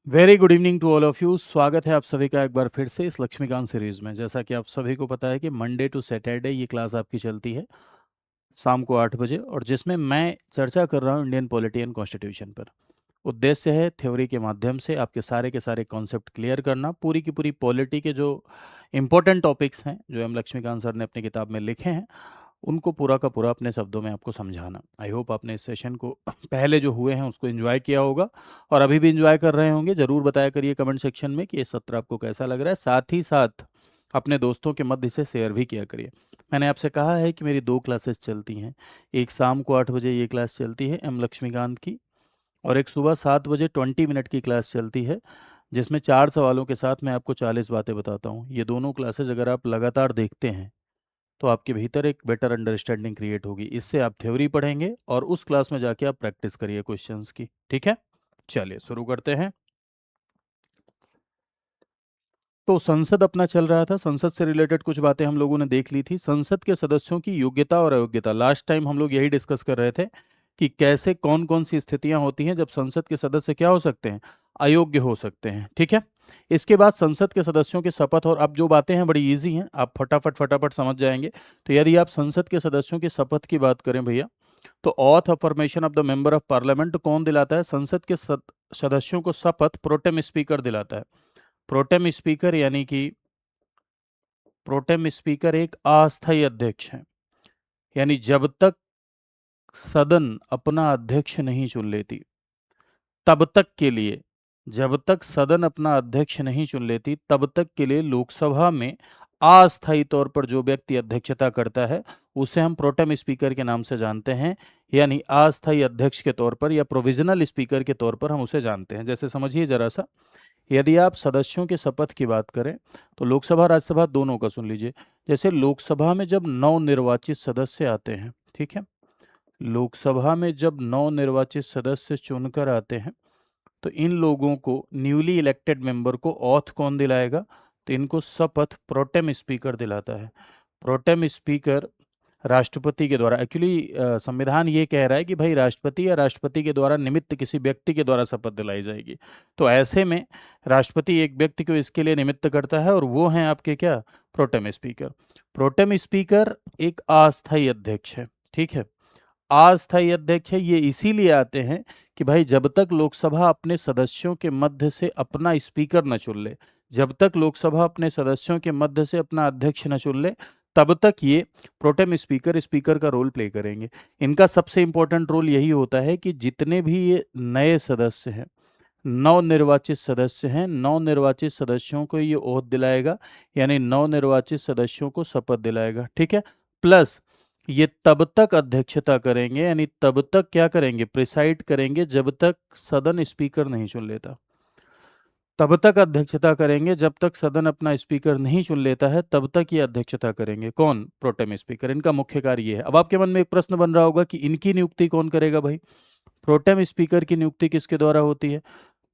Very good evening to all of you. स्वागत है आप सभी का एक बार फिर से इस लक्ष्मीकांत सीरीज में। जैसा कि आप सभी को पता है कि मंडे टू सैटरडे ये क्लास आपकी चलती है शाम को 8 बजे, और जिसमें मैं चर्चा कर रहा हूँ इंडियन पॉलिटी एंड कॉन्स्टिट्यूशन पर। उद्देश्य है थ्योरी के माध्यम से आपके सारे के सारे कॉन्सेप्ट क्लियर करना, पूरी की पूरी पॉलिटी के जो इंपॉर्टेंट टॉपिक्स हैं जो एम लक्ष्मीकांत सर ने अपनी किताब में लिखे हैं उनको पूरा का पूरा अपने शब्दों में आपको समझाना। आई होप आपने इस सेशन को पहले जो हुए हैं उसको एंजॉय किया होगा और अभी भी एंजॉय कर रहे होंगे। ज़रूर बताया करिए कमेंट सेक्शन में कि ये सत्र आपको कैसा लग रहा है। साथ ही साथ अपने दोस्तों के मध्य से शेयर भी किया करिए। मैंने आपसे कहा है कि मेरी 2 क्लासेस चलती हैं। एक शाम को 8 बजे ये क्लास चलती है एम लक्ष्मीकांत की, और एक सुबह 7 बजे 20 मिनट की क्लास चलती है जिसमें 4 सवालों के साथ मैं आपको 40 बातें बताता हूँ। ये दोनों क्लासेज अगर आप लगातार देखते हैं तो आपके भीतर एक बेटर अंडरस्टैंडिंग क्रिएट होगी। इससे आप थ्योरी पढ़ेंगे और उस क्लास में जाके आप प्रैक्टिस करिए क्वेश्चंस की। ठीक है, चलिए शुरू करते हैं। तो संसद अपना चल रहा था, संसद से रिलेटेड कुछ बातें हम लोगों ने देख ली थी। संसद के सदस्यों की योग्यता और अयोग्यता, लास्ट टाइम हम लोग यही डिस्कस कर रहे थे कि कैसे कौन कौन सी स्थितियां होती हैं जब संसद के सदस्य क्या हो सकते हैं, अयोग्य हो सकते हैं। ठीक है, इसके बाद संसद के सदस्यों की शपथ, और अब जो बातें हैं बड़ी इजी हैं, आप फटाफट फटाफट समझ जाएंगे। तो यदि आप संसद के सदस्यों की शपथ की बात करें भैया, तो auth of formation of the member of parliament कौन दिलाता है? संसद के सदस्यों को शपथ प्रोटेम स्पीकर दिलाता है। प्रोटेम स्पीकर यानी कि प्रोटेम स्पीकर एक अस्थायी अध्यक्ष है, यानी जब तक सदन अपना अध्यक्ष नहीं चुन लेती तब तक के लिए, जब तक सदन अपना अध्यक्ष नहीं चुन लेती तब तक के लिए लोकसभा में अस्थायी तौर पर जो व्यक्ति अध्यक्षता करता है उसे हम प्रोटेम स्पीकर के नाम से जानते हैं, यानी अस्थायी अध्यक्ष के तौर पर या प्रोविजनल स्पीकर के तौर पर हम उसे जानते हैं। जैसे समझिए जरा सा, यदि आप सदस्यों के शपथ की बात करें तो लोकसभा राज्यसभा दोनों का सुन लीजिए। जैसे लोकसभा में जब नवनिर्वाचित सदस्य आते हैं, ठीक है, लोकसभा में जब नवनिर्वाचित सदस्य चुनकर आते हैं तो इन लोगों को, न्यूली इलेक्टेड मेंबर को ऑथ कौन दिलाएगा? तो इनको शपथ प्रोटेम स्पीकर दिलाता है। प्रोटेम स्पीकर राष्ट्रपति के द्वारा, एक्चुअली संविधान ये कह रहा है कि भाई राष्ट्रपति या राष्ट्रपति के द्वारा निमित्त किसी व्यक्ति के द्वारा शपथ दिलाई जाएगी। तो ऐसे में राष्ट्रपति एक व्यक्ति को इसके लिए निमित्त करता है और वो हैं आपके क्या? Pro tem speaker. प्रोटेम स्पीकर एक अस्थायी अध्यक्ष है। ठीक है, अस्थायी अध्यक्ष है, ये इसीलिए आते हैं कि भाई जब तक लोकसभा अपने सदस्यों के मध्य से अपना स्पीकर न चुन ले, जब तक लोकसभा अपने सदस्यों के मध्य से अपना अध्यक्ष न चुन ले, तब तक ये प्रोटेम स्पीकर स्पीकर का रोल प्ले करेंगे। इनका सबसे इंपॉर्टेंट रोल यही होता है कि जितने भी ये नए सदस्य हैं, नवनिर्वाचित सदस्य हैं, नवनिर्वाचित सदस्यों को ये ओथ दिलाएगा, यानी नवनिर्वाचित सदस्यों को शपथ दिलाएगा। ठीक है, प्लस ये तब तक अध्यक्षता करेंगे, यानी तब तक क्या करेंगे? प्रिसाइड करेंगे जब तक सदन स्पीकर नहीं चुन लेता। तब तक अध्यक्षता करेंगे जब तक सदन अपना स्पीकर नहीं चुन लेता है, तब तक ये अध्यक्षता करेंगे। कौन? Pro tem speaker. इनका मुख्य कार्य ये है। अब आपके मन में एक प्रश्न बन रहा होगा कि इनकी नियुक्ति कौन करेगा भाई? प्रोटेम स्पीकर की नियुक्ति किसके द्वारा होती है?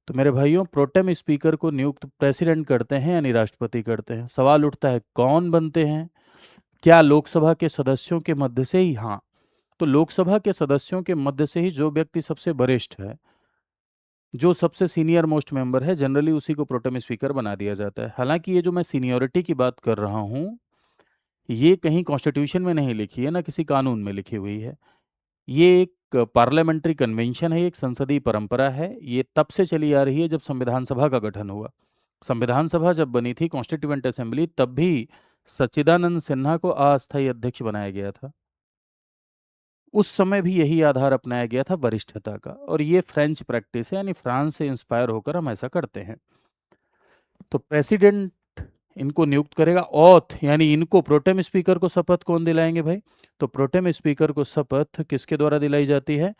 तो मेरे भाइयों, प्रोटेम स्पीकर को नियुक्त प्रेसिडेंट करते हैं यानी राष्ट्रपति करते हैं। सवाल उठता है कौन बनते हैं? क्या लोकसभा के सदस्यों के मध्य से ही? हाँ, तो लोकसभा के सदस्यों के मध्य से ही जो व्यक्ति सबसे वरिष्ठ है, जो सबसे सीनियर मोस्ट मेंबर है, जनरली उसी को प्रोटेम स्पीकर बना दिया जाता है। हालांकि ये जो मैं सीनियरिटी की बात कर रहा हूँ, ये कहीं कॉन्स्टिट्यूशन में नहीं लिखी है, ना किसी कानून में लिखी हुई है। ये एक पार्लियामेंट्री कन्वेंशन है, एक संसदीय परंपरा है। ये तब से चली आ रही है जब संविधान सभा का गठन हुआ। संविधान सभा जब बनी थी, कॉन्स्टिट्यूएंट असेंबली, तब भी सच्चिदानंद सिन्हा को अस्थायी अध्यक्ष बनाया गया था। उस समय भी यही आधार अपनाया गया था वरिष्ठता का, और ये फ्रेंच प्रैक्टिस है, यानी फ्रांस से इंस्पायर होकर हम ऐसा करते हैं। तो प्रेसिडेंट इनको नियुक्त करेगा। ऑथ यानी इनको, प्रोटेम स्पीकर को शपथ कौन दिलाएंगे भाई? तो प्रोटेम स्पीकर को शपथ किसके द्वारा दिलाई जाती है?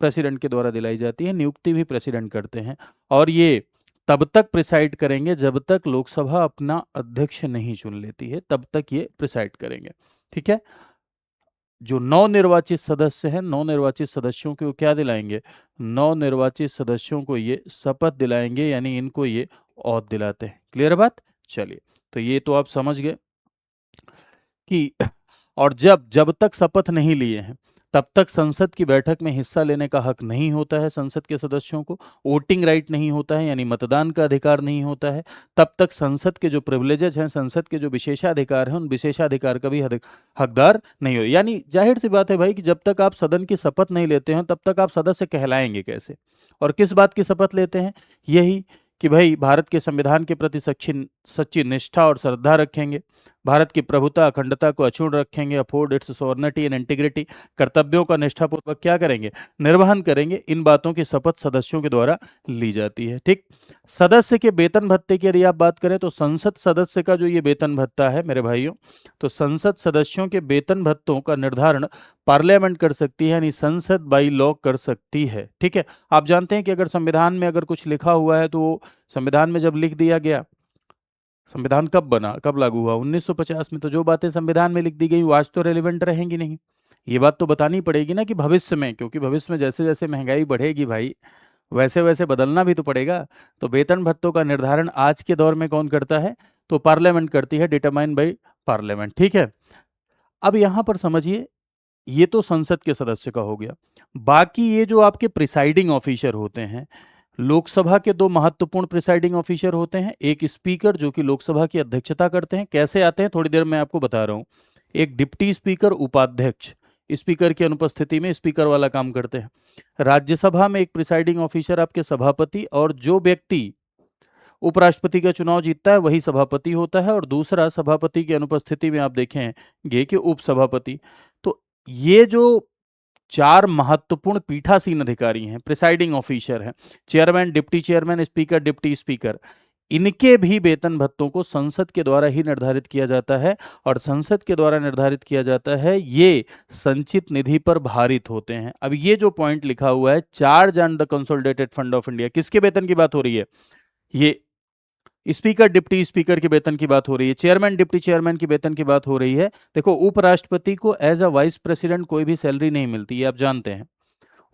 प्रेसिडेंट के द्वारा दिलाई जाती है। नियुक्ति भी प्रेसिडेंट करते हैं, और ये तब तक प्रिसाइड करेंगे जब तक लोकसभा अपना अध्यक्ष नहीं चुन लेती है, तब तक ये प्रिसाइड करेंगे। ठीक है, जो नवनिर्वाचित सदस्य हैं, नवनिर्वाचित सदस्यों को क्या दिलाएंगे? नवनिर्वाचित सदस्यों को ये शपथ दिलाएंगे, यानी इनको ये औहद दिलाते हैं। क्लियर बात? चलिए, तो ये तो आप समझ गए कि और जब जब तक शपथ नहीं लिए हैं तब तक संसद की बैठक में हिस्सा लेने का हक नहीं होता है संसद के सदस्यों को, वोटिंग राइट नहीं होता है यानी मतदान का अधिकार नहीं होता है। तब तक संसद के जो प्रिविलेजेस हैं, संसद के जो विशेषाधिकार हैं, उन विशेषाधिकार का भी हकदार नहीं हो। यानी जाहिर सी बात है भाई कि जब तक आप सदन की शपथ नहीं लेते हैं तब तक आप सदस्य कहलाएंगे कैसे। और किस बात की शपथ लेते हैं? यही कि भाई भारत के संविधान के प्रति सच्ची सच्ची निष्ठा और श्रद्धा रखेंगे, भारत की प्रभुता अखंडता को अक्षुण्ण रखेंगे, afford it's sovereignty and integrity, कर्तव्यों का निष्ठापूर्वक क्या करेंगे? निर्वहन करेंगे। इन बातों की शपथ सदस्यों के द्वारा ली जाती है। ठीक। सदस्य के वेतन भत्ते की यदि आप बात करें तो संसद सदस्य का जो ये वेतन भत्ता है मेरे भाइयों, तो संसद सदस्यों के वेतन भत्तों का निर्धारण पार्लियामेंट कर सकती है, यानी संसद बाई लॉ कर सकती है। ठीक है। आप जानते हैं कि अगर संविधान में अगर कुछ लिखा हुआ है तो वो संविधान में जब लिख दिया गया, संविधान कब बना, कब लागू हुआ? 1950 में। तो जो बातें संविधान में लिख दी गई वो आज तो रेलिवेंट रहेंगी नहीं। ये बात तो बतानी पड़ेगी ना कि भविष्य में, क्योंकि भविष्य में जैसे जैसे महंगाई बढ़ेगी भाई, वैसे वैसे बदलना भी तो पड़ेगा। तो वेतन भत्तों का निर्धारण आज के दौर में कौन करता है? तो पार्लियामेंट करती है, डिटरमाइन बाई पार्लियामेंट। ठीक है। अब यहां पर समझिए, ये तो संसद के सदस्य का हो गया। बाकी ये जो आपके प्रिसाइडिंग ऑफिसर होते हैं, लोकसभा के दो महत्वपूर्ण प्रिसाइडिंग ऑफिसर होते हैं। एक स्पीकर जो कि लोकसभा की अध्यक्षता करते हैं, कैसे आते हैं थोड़ी देर में आपको बता रहा हूं। एक डिप्टी स्पीकर, उपाध्यक्ष, स्पीकर की अनुपस्थिति में स्पीकर वाला काम करते हैं। राज्यसभा में एक प्रिसाइडिंग ऑफिसर आपके सभापति, और जो व्यक्ति उपराष्ट्रपति का चुनाव जीतता है वही सभापति होता है, और दूसरा सभापति की अनुपस्थिति में आप देखेंगे कि उपसभापति। तो ये जो चार महत्वपूर्ण पीठासीन अधिकारी हैं, प्रिसाइडिंग ऑफिसर हैं, chairman, deputy chairman, speaker, deputy speaker, इनके भी वेतन भत्तों को संसद के द्वारा ही निर्धारित किया जाता है। और संसद के द्वारा निर्धारित किया जाता है, ये संचित निधि पर भारित होते हैं। अब ये जो पॉइंट लिखा हुआ है, charge and the consolidated fund of India, किसके वेतन की बात हो रही है? ये स्पीकर, डिप्टी स्पीकर के वेतन की बात हो रही है, चेयरमैन, डिप्टी चेयरमैन की वेतन की बात हो रही है। देखो, उपराष्ट्रपति को एज अ वाइस प्रेसिडेंट कोई भी सैलरी नहीं मिलती, ये आप जानते हैं।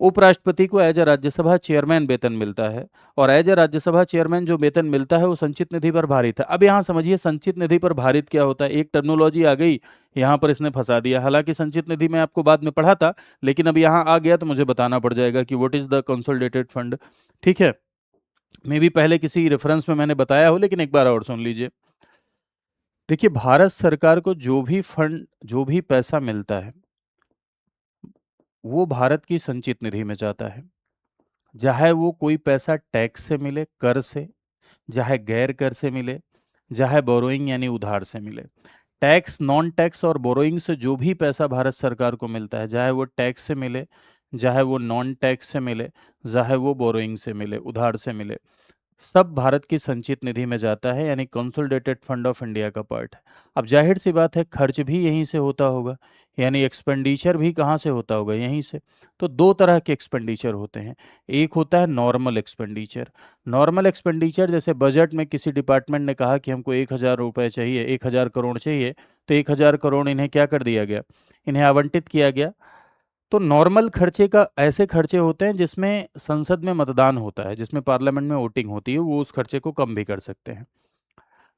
उपराष्ट्रपति को एज अ राज्यसभा चेयरमैन वेतन मिलता है, और एज अ राज्यसभा चेयरमैन जो वेतन मिलता है वो संचित निधि पर भारित है। अब यहाँ समझिए संचित निधि पर भारित क्या होता है। एक टर्मिनोलॉजी आ गई यहाँ पर, इसने फंसा दिया। हालांकि संचित निधि में आपको बाद में पढ़ा था, लेकिन अब यहाँ आ गया तो मुझे बताना पड़ जाएगा कि what is the consolidated fund. ठीक है। मे भी पहले किसी रेफरेंस में मैंने बताया हो, लेकिन एक बार और सुन लीजिए। देखिए, भारत सरकार को जो भी फंड, जो भी पैसा मिलता है, वो भारत की संचित निधि में जाता है। चाहे वो कोई पैसा टैक्स से मिले, कर से, चाहे गैर कर से मिले, चाहे बोरोइंग यानी उधार से मिले। टैक्स, नॉन टैक्स और बोरोइंग से जो भी पैसा भारत सरकार को मिलता है, चाहे वो टैक्स से मिले, चाहे वो नॉन टैक्स से मिले, चाहे वो बोरोइंग से मिले, उधार से मिले, सब भारत की संचित निधि में जाता है, यानी कंसोलिडेटेड फंड ऑफ इंडिया का पार्ट है। अब जाहिर सी बात है, खर्च भी यहीं से होता होगा, यानी एक्सपेंडिचर भी कहाँ से होता होगा? यहीं से। तो दो तरह के एक्सपेंडिचर होते हैं। एक होता है नॉर्मल एक्सपेंडिचर। नॉर्मल एक्सपेंडिचर, जैसे बजट में किसी डिपार्टमेंट ने कहा कि हमको 1,000 रुपये चाहिए, 1,000 करोड़ चाहिए, तो 1,000 करोड़ इन्हें क्या कर दिया गया? इन्हें आवंटित किया गया। तो नॉर्मल खर्चे का, ऐसे खर्चे होते हैं जिसमें संसद में मतदान होता है, जिसमें पार्लियामेंट में वोटिंग होती है, वो उस खर्चे को कम भी कर सकते हैं।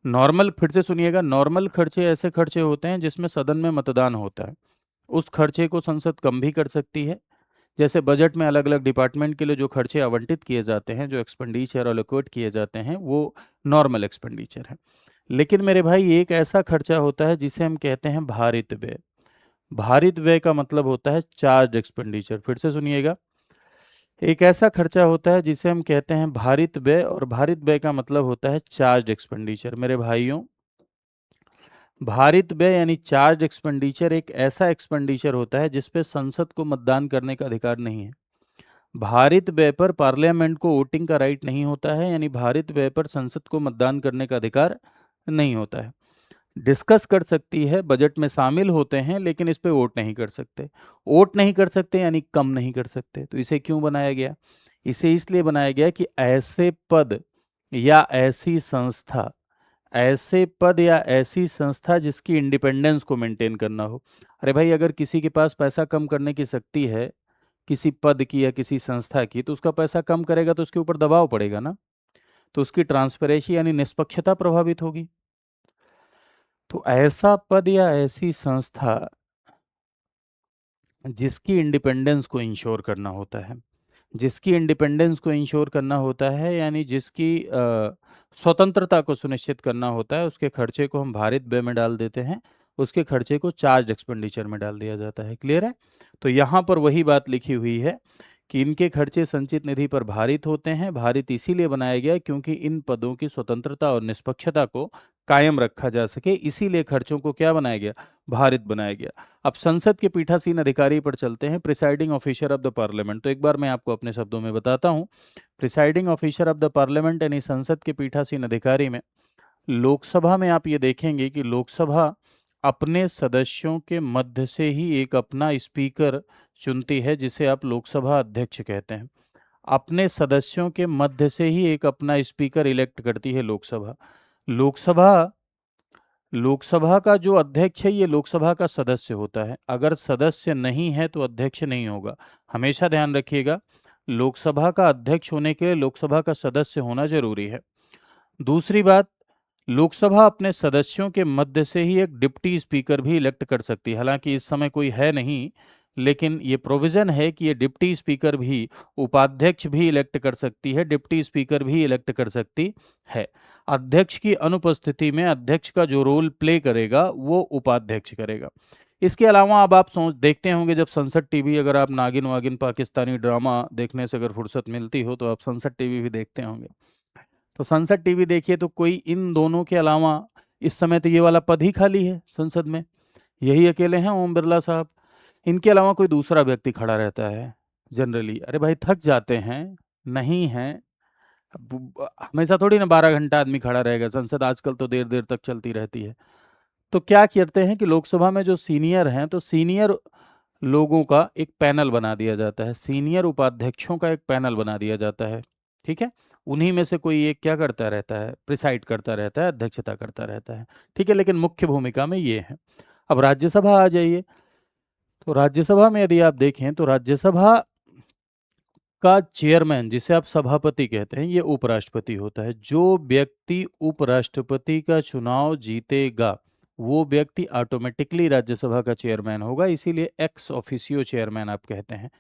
नॉर्मल, फिर से सुनिएगा, नॉर्मल खर्चे ऐसे खर्चे होते हैं जिसमें सदन में मतदान होता है, उस खर्चे को संसद कम भी कर सकती है। जैसे बजट में अलग अलग डिपार्टमेंट के लिए जो खर्चे आवंटित किए जाते हैं, जो एक्सपेंडिचर अलोकेट किए जाते हैं, वो नॉर्मल एक्सपेंडिचर है। लेकिन मेरे भाई, एक ऐसा खर्चा होता है जिसे हम कहते हैं भारित व्यय। भारित व्यय का मतलब होता है चार्ज एक्सपेंडिचर। फिर से सुनिएगा, एक ऐसा खर्चा होता है जिसे हम कहते हैं भारित व्यय, और भारित व्यय का मतलब होता है चार्ज एक्सपेंडिचर। मेरे भाइयों, भारित व्यय यानी चार्ज एक्सपेंडिचर एक ऐसा एक्सपेंडिचर होता है जिसपे संसद को मतदान करने का अधिकार नहीं है। भारित व्यय पर पार्लियामेंट को वोटिंग का राइट नहीं होता है, यानी भारित व्यय पर संसद को मतदान करने का अधिकार नहीं होता है। डिस्कस कर सकती है, बजट में शामिल होते हैं, लेकिन इस पे वोट नहीं कर सकते। वोट नहीं कर सकते यानी कम नहीं कर सकते। तो इसे क्यों बनाया गया? इसे इसलिए बनाया गया कि ऐसे पद या ऐसी संस्था, ऐसे पद या ऐसी संस्था जिसकी इंडिपेंडेंस को मेंटेन करना हो। अरे भाई, अगर किसी के पास पैसा कम करने की शक्ति है, किसी पद की या किसी संस्था की, तो उसका पैसा कम करेगा तो उसके ऊपर दबाव पड़ेगा ना, तो उसकी ट्रांसपेरेंसी यानी निष्पक्षता प्रभावित होगी। तो ऐसा पद या ऐसी संस्था जिसकी इंडिपेंडेंस को इंश्योर करना होता है, जिसकी इंडिपेंडेंस को इंश्योर करना होता है, यानी जिसकी स्वतंत्रता को सुनिश्चित करना होता है, उसके खर्चे को हम भारित व्यय में डाल देते हैं, उसके खर्चे को चार्ज एक्सपेंडिचर में डाल दिया जाता है। क्लियर है? तो यहाँ पर वही बात लिखी हुई है कि इनके खर्चे संचित निधि पर भारित होते हैं। भारित इसीलिए बनाया गया क्योंकि इन पदों की स्वतंत्रता और निष्पक्षता को कायम रखा जा सके, इसीलिए खर्चों को क्या बनाया गया? भारित बनाया गया। अब संसद के पीठासीन अधिकारी पर चलते हैं, presiding officer of the parliament. तो एक बार मैं आपको अपने शब्दों में बताता हूँ। Presiding officer of the parliament यानी संसद के पीठासीन अधिकारी में लोकसभा में आप ये देखेंगे कि लोकसभा अपने सदस्यों के मध्य से ही एक अपना स्पीकर चुनती है, जिसे आप लोकसभा अध्यक्ष कहते हैं। अपने सदस्यों के मध्य से ही एक अपना स्पीकर इलेक्ट करती है लोकसभा। लोकसभा लोकसभा का जो अध्यक्ष है ये लोकसभा का सदस्य होता है। अगर सदस्य नहीं है तो अध्यक्ष नहीं होगा। हमेशा ध्यान रखिएगा, लोकसभा का अध्यक्ष होने के लिए लोकसभा का सदस्य होना जरूरी है। दूसरी बात, लोकसभा अपने सदस्यों के मध्य से ही एक डिप्टी स्पीकर भी इलेक्ट कर सकती है। हालांकि इस समय कोई है नहीं, लेकिन ये प्रोविजन है कि ये डिप्टी स्पीकर भी उपाध्यक्ष भी इलेक्ट कर सकती है, डिप्टी स्पीकर भी इलेक्ट कर सकती है। अध्यक्ष की अनुपस्थिति में अध्यक्ष का जो रोल प्ले करेगा वो उपाध्यक्ष करेगा। इसके अलावा अब आप सोच देखते होंगे, जब संसद टीवी, अगर आप नागिन वागिन पाकिस्तानी ड्रामा देखने से अगर फुर्सत मिलती हो तो आप संसद टीवी भी देखते होंगे। तो संसद टीवी देखिए तो कोई इन दोनों के अलावा इस समय तो ये वाला पद ही खाली है संसद में, यही अकेले हैं ओम बिरला साहब। इनके अलावा कोई दूसरा व्यक्ति खड़ा रहता है जनरली। अरे भाई थक जाते हैं, नहीं हैं, हमेशा थोड़ी ना 12 घंटा आदमी खड़ा रहेगा। संसद आजकल तो देर देर तक चलती रहती है। तो क्या करते हैं कि लोकसभा में जो सीनियर हैं, तो सीनियर लोगों का एक पैनल बना दिया जाता है, सीनियर उपाध्यक्षों का एक पैनल बना दिया जाता है। ठीक है? उन्हीं में से कोई एक क्या करता रहता है? प्रिसाइड करता रहता है, अध्यक्षता करता रहता है। ठीक है? लेकिन मुख्य भूमिका में ये है। अब राज्यसभा आ जाइए। तो राज्यसभा में यदि आप देखें तो राज्यसभा का चेयरमैन, जिसे आप सभापति कहते हैं, ये उपराष्ट्रपति होता है। जो व्यक्ति उपराष्ट्रपति का चुनाव जीतेगा वो व्यक्ति ऑटोमेटिकली राज्यसभा का चेयरमैन होगा, इसीलिए एक्स ऑफिशियो चेयरमैन आप कहते हैं।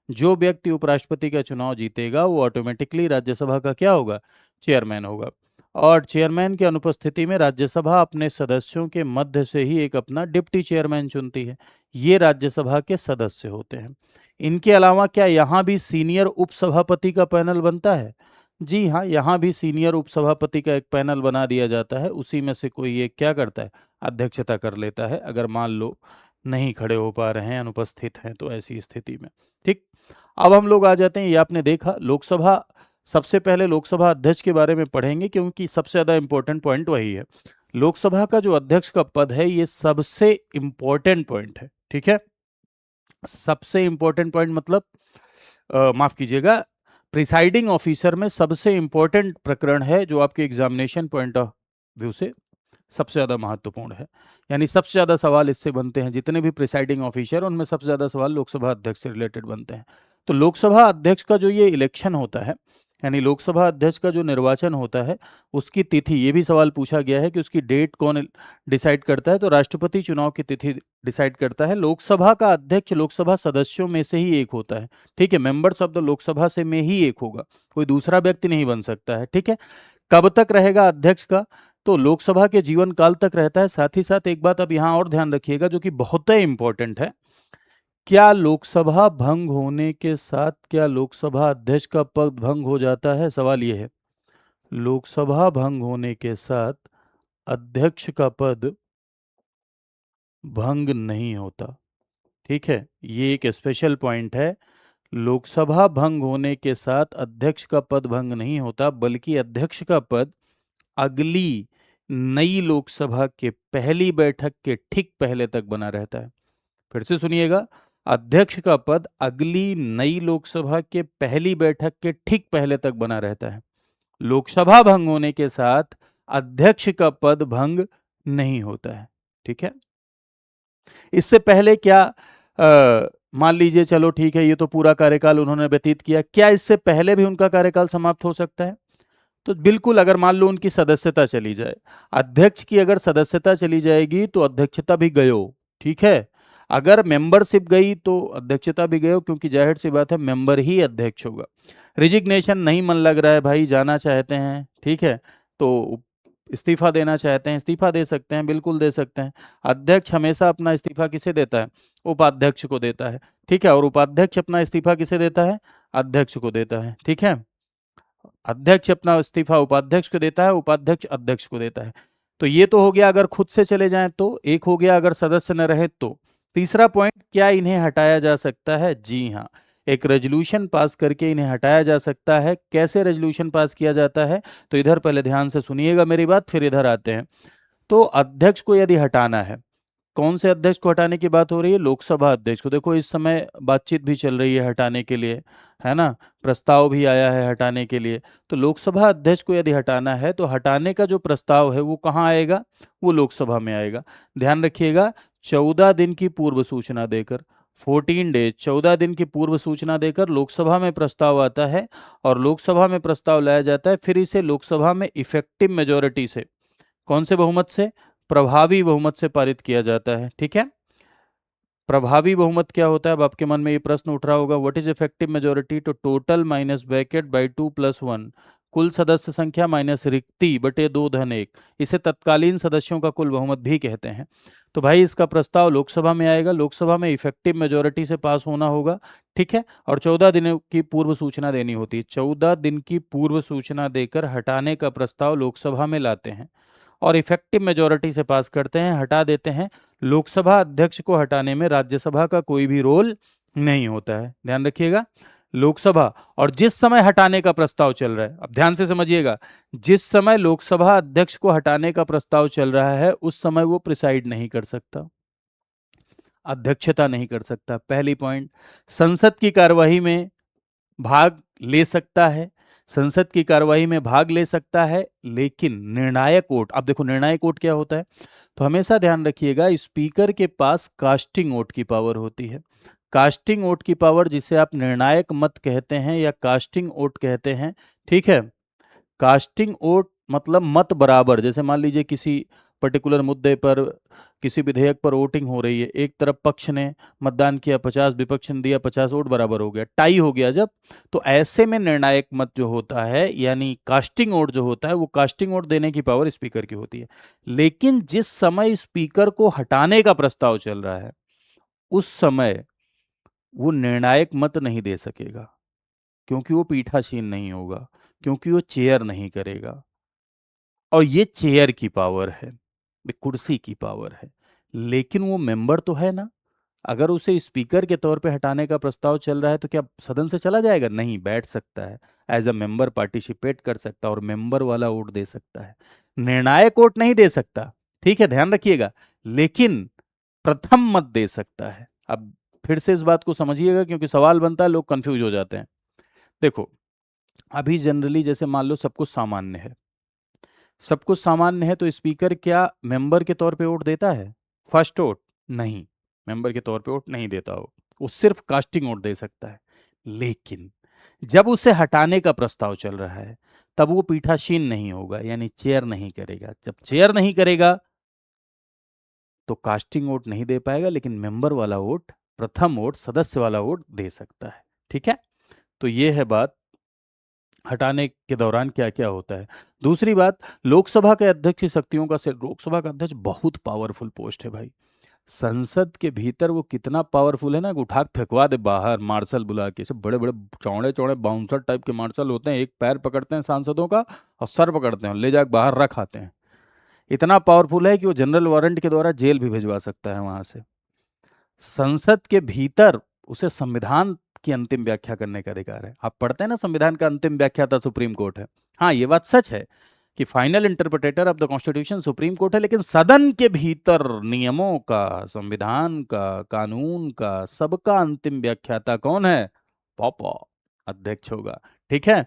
जो व्यक्ति उपराष्ट्रपति का चुनाव जीतेगा वो ऑटोमेटिकली राज्यसभा का क्या होगा? चेयरमैन होगा। और चेयरमैन की अनुपस्थिति में राज्यसभा अपने सदस्यों के मध्य से ही एक अपना डिप्टी चेयरमैन चुनती है। ये राज्यसभा के सदस्य होते हैं। इनके अलावा क्या यहाँ भी सीनियर उपसभापति का पैनल बनता है? जी हाँ, यहाँ भी सीनियर उपसभापति का एक पैनल बना दिया जाता है। उसी में से कोई एक क्या करता है? अध्यक्षता कर लेता है, अगर मान लो नहीं खड़े हो पा रहे हैं, अनुपस्थित हैं, तो ऐसी स्थिति में। ठीक, अब हम लोग आ जाते हैं, ये आपने देखा लोकसभा। सबसे पहले लोकसभा अध्यक्ष के बारे में पढ़ेंगे क्योंकि सबसे ज़्यादा इंपॉर्टेंट पॉइंट वही है। लोकसभा का जो अध्यक्ष का पद है ये सबसे इंपॉर्टेंट पॉइंट है। ठीक है? सबसे इंपॉर्टेंट पॉइंट मतलब माफ कीजिएगा, प्रिसाइडिंग ऑफिसर में सबसे इंपॉर्टेंट प्रकरण है जो आपके एग्जामिनेशन पॉइंट ऑफ व्यू से सबसे ज़्यादा महत्वपूर्ण है। यानी सबसे ज़्यादा सवाल इससे बनते हैं, जितने भी प्रिसाइडिंग ऑफिसर उनमें सबसे ज़्यादा सवाल लोकसभा अध्यक्ष से रिलेटेड बनते हैं। तो लोकसभा अध्यक्ष का जो ये इलेक्शन होता है, यानी लोकसभा अध्यक्ष का जो निर्वाचन होता है, उसकी तिथि, ये भी सवाल पूछा गया है कि उसकी डेट कौन डिसाइड करता है। तो राष्ट्रपति चुनाव की तिथि डिसाइड करता है। लोकसभा का अध्यक्ष लोकसभा सदस्यों में से ही एक होता है। ठीक है? मेंबर्स ऑफ द लोकसभा से में ही एक होगा, कोई दूसरा व्यक्ति नहीं बन सकता है। ठीक है? कब तक रहेगा अध्यक्ष का? तो लोकसभा के जीवन काल तक रहता है। साथ ही साथ एक बात अब यहाँ और ध्यान रखिएगा जो कि बहुत ही इंपॉर्टेंट है, क्या लोकसभा भंग होने के साथ क्या लोकसभा अध्यक्ष का पद भंग हो जाता है? सवाल यह है। लोकसभा भंग होने के साथ अध्यक्ष का पद भंग नहीं होता। ठीक है? ये एक स्पेशल पॉइंट है। लोकसभा भंग होने के साथ अध्यक्ष का पद भंग नहीं होता, बल्कि अध्यक्ष का पद अगली नई लोकसभा के पहली बैठक के ठीक पहले तक बना रहता है। फिर से सुनिएगा, अध्यक्ष का पद अगली नई लोकसभा के पहली बैठक के ठीक पहले तक बना रहता है। लोकसभा भंग होने के साथ अध्यक्ष का पद भंग नहीं होता है। ठीक है? इससे पहले क्या मान लीजिए, चलो ठीक है, ये तो पूरा कार्यकाल उन्होंने व्यतीत किया, क्या इससे पहले भी उनका कार्यकाल समाप्त हो सकता है? तो बिल्कुल, अगर मान लो उनकी सदस्यता चली जाए, अध्यक्ष की अगर सदस्यता चली जाएगी तो अध्यक्षता भी गयो। ठीक है? अगर मेंबरशिप गई तो अध्यक्षता भी गई, क्योंकि जाहिर सी बात है मेंबर ही अध्यक्ष होगा। रिजिग्नेशन, नहीं मन लग रहा है भाई, जाना चाहते हैं, ठीक है, तो इस्तीफा देना चाहते हैं, इस्तीफा दे सकते हैं, बिल्कुल दे सकते हैं। अध्यक्ष हमेशा अपना इस्तीफा किसे देता है? उपाध्यक्ष को देता है, ठीक है, और उपाध्यक्ष अपना इस्तीफा किसे देता है? अध्यक्ष को देता है, ठीक है। अध्यक्ष अपना इस्तीफा उपाध्यक्ष को देता है, उपाध्यक्ष अध्यक्ष को देता है। तो ये तो हो गया अगर खुद से चले जाएं तो, एक हो गया अगर सदस्य न रहे तो। तीसरा पॉइंट, क्या इन्हें हटाया जा सकता है? जी हाँ, एक रेजोल्यूशन पास करके इन्हें हटाया जा सकता है। कैसे रेजोल्यूशन पास किया जाता है? तो इधर पहले ध्यान से सुनिएगा मेरी बात, फिर इधर आते हैं। तो अध्यक्ष को यदि हटाना है, कौन से अध्यक्ष को हटाने की बात हो रही है? लोकसभा अध्यक्ष को। देखो इस समय बातचीत भी चल रही है हटाने के लिए, है ना, प्रस्ताव भी आया है हटाने के लिए। तो लोकसभा अध्यक्ष को यदि हटाना है तो हटाने का जो प्रस्ताव है वो कहाँ आएगा? वो लोकसभा में आएगा। ध्यान रखिएगा, 14 दिन की पूर्व सूचना देकर, 14 डेज, 14 दिन की पूर्व सूचना देकर लोकसभा में प्रस्ताव आता है, और लोकसभा में प्रस्ताव लाया जाता है, फिर इसे लोकसभा में इफेक्टिव मेजोरिटी से, कौन से बहुमत से? प्रभावी बहुमत से पारित किया जाता है, ठीक है। प्रभावी बहुमत क्या होता है? अब आपके मन में ये प्रश्न उठ रहा होगा, व्हाट इज इफेक्टिव मेजोरिटी? तो टोटल माइनस ब्रैकेट बाई 2+1, कुल सदस्य संख्या माइनस रिक्ति बटे 2 धन 1। इसे तत्कालीन सदस्यों का कुल बहुमत भी कहते हैं। तो भाई इसका प्रस्ताव लोकसभा में आएगा, लोकसभा में इफेक्टिव मेजोरिटी से पास होना होगा, ठीक है, और 14 दिनों की पूर्व सूचना देनी होती है। 14 दिन की पूर्व सूचना देकर हटाने का प्रस्ताव लोकसभा में लाते हैं और इफेक्टिव मेजोरिटी से पास करते हैं, हटा देते हैं। लोकसभा अध्यक्ष को हटाने में राज्यसभा का कोई भी रोल नहीं होता है, ध्यान रखिएगा। लोकसभा, और जिस समय हटाने का प्रस्ताव चल रहा है, अब ध्यान से समझिएगा, जिस समय लोकसभा अध्यक्ष को हटाने का प्रस्ताव चल रहा है उस समय वो प्रिसाइड नहीं कर सकता, अध्यक्षता नहीं कर सकता। पहली पॉइंट, संसद की कार्यवाही में भाग ले सकता है, संसद की कार्यवाही में भाग ले सकता है, लेकिन निर्णायक वोट, अब देखो निर्णायक वोट क्या होता है, तो हमेशा ध्यान रखिएगा स्पीकर के पास कास्टिंग वोट की पावर होती है। कास्टिंग वोट की पावर, जिसे आप निर्णायक मत कहते हैं या कास्टिंग वोट कहते हैं, ठीक है। कास्टिंग वोट मतलब मत बराबर, जैसे मान लीजिए किसी पर्टिकुलर मुद्दे पर, किसी विधेयक पर वोटिंग हो रही है, एक तरफ पक्ष ने मतदान किया 50, विपक्ष ने दिया 50, वोट बराबर हो गया, टाई हो गया जब, तो ऐसे में निर्णायक मत जो होता है यानी कास्टिंग वोट जो होता है, वो कास्टिंग वोट देने की पावर स्पीकर की होती है। लेकिन जिस समय स्पीकर को हटाने का प्रस्ताव चल रहा है उस समय वो निर्णायक मत नहीं दे सकेगा, क्योंकि वो पीठासीन नहीं होगा, क्योंकि वो चेयर नहीं करेगा, और ये चेयर की पावर है, ये कुर्सी की पावर है। लेकिन वो मेंबर तो है ना, अगर उसे स्पीकर के तौर पे हटाने का प्रस्ताव चल रहा है तो क्या सदन से चला जाएगा? नहीं, बैठ सकता है, एज अ मेंबर पार्टिसिपेट कर सकता है और मेंबर वाला वोट दे सकता है, निर्णायक वोट नहीं दे सकता, ठीक है, ध्यान रखिएगा, लेकिन प्रथम मत दे सकता है। अब फिर से इस बात को समझिएगा, क्योंकि सवाल बनता है, लोग कंफ्यूज हो जाते हैं। देखो, अभी जनरली जैसे मान लो सब कुछ सामान्य है, सब कुछ सामान्य है, तो स्पीकर क्या मेंबर के तौर पे वोट देता है? फर्स्ट वोट नहीं, मेंबर के तौर पे वोट नहीं देता वो सिर्फ कास्टिंग वोट दे सकता है। लेकिन जब उसे हटाने का प्रस्ताव चल रहा है तब वो पीठासीन नहीं होगा, यानी चेयर नहीं करेगा। जब चेयर नहीं करेगा तो कास्टिंग वोट नहीं दे पाएगा, लेकिन मेंबर वाला वोट, प्रथम वोट, सदस्य वाला वोट दे सकता है, ठीक है। तो ये है बात, हटाने के दौरान क्या क्या होता है। दूसरी बात, लोकसभा के अध्यक्ष की शक्तियों का से, लोकसभा का अध्यक्ष बहुत पावरफुल पोस्ट है भाई। संसद के भीतर वो कितना पावरफुल है ना, कि उठा के फेंकवा दे बाहर, मार्शल बुला के, सब बड़े बड़े चौड़े चौड़े बाउंसर टाइप के मार्शल होते हैं, एक पैर पकड़ते हैं सांसदों का और सर पकड़ते हैं, ले जाके बाहर रख आते हैं। इतना पावरफुल है कि वो जनरल वारंट के द्वारा जेल भी भिजवा सकता है वहां से। संसद के भीतर उसे संविधान की अंतिम व्याख्या करने का अधिकार है। आप पढ़ते हैं ना, संविधान का अंतिम व्याख्याता सुप्रीम कोर्ट है। हाँ, ये बात सच है कि final interpreter of the Constitution Supreme Court है, लेकिन सदन के भीतर नियमों का, संविधान का, कानून का, सबका अंतिम व्याख्याता कौन है? पापा, अध्यक्ष होगा, ठीक है।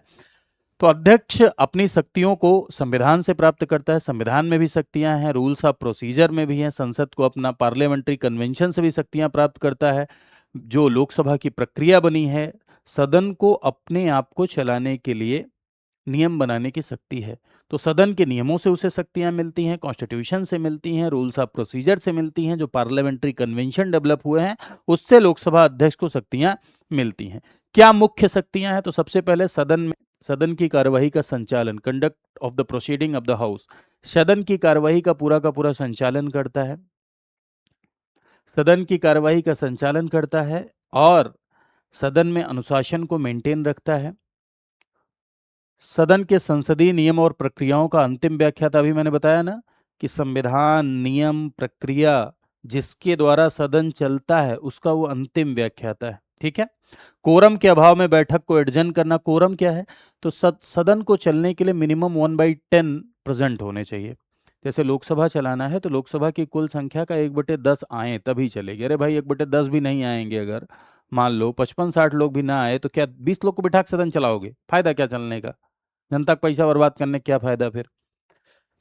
तो अध्यक्ष अपनी शक्तियों को संविधान से प्राप्त करता है, संविधान में भी शक्तियां हैं, रूल्स ऑफ प्रोसीजर में भी हैं, संसद को अपना पार्लियामेंट्री कन्वेंशन से भी शक्तियां प्राप्त करता है, जो लोकसभा की प्रक्रिया बनी है, सदन को अपने आप को चलाने के लिए नियम बनाने की शक्ति है। तो सदन के नियमों से उसे शक्तियां मिलती हैं, कॉन्स्टिट्यूशन से मिलती हैं, रूल्स ऑफ प्रोसीजर से मिलती हैं, जो पार्लियामेंट्री कन्वेंशन डेवलप हुए हैं उससे लोकसभा अध्यक्ष को शक्तियां मिलती हैं। क्या मुख्य शक्तियां हैं? तो सबसे पहले सदन की कार्यवाही का संचालन, conduct of the proceeding of the house, सदन की कार्यवाही का पूरा संचालन करता है, सदन की कार्यवाही का संचालन करता है और सदन में अनुशासन को मेंटेन रखता है। सदन के संसदीय नियम और प्रक्रियाओं का अंतिम व्याख्याता, अभी मैंने बताया ना कि संविधान, नियम, प्रक्रिया जिसके द्वारा सदन चलता है उसका वो अंतिम व्याख्याता है। ठीक है। कोरम के अभाव में बैठक को एडजर्न करना। कोरम क्या है? तो सदन को चलने के लिए मिनिमम 1/10 प्रेजेंट होने चाहिए। जैसे लोकसभा चलाना है तो लोकसभा की कुल संख्या का 1/10 आए तभी चलेगी। अरे भाई 1/10 भी नहीं आएंगे, अगर मान लो 55-60 लोग भी ना आए तो क्या 20 लोग को बिठा के सदन चलाओगे? फायदा क्या चलने का? जनता का पैसा बर्बाद करने का क्या फायदा फिर?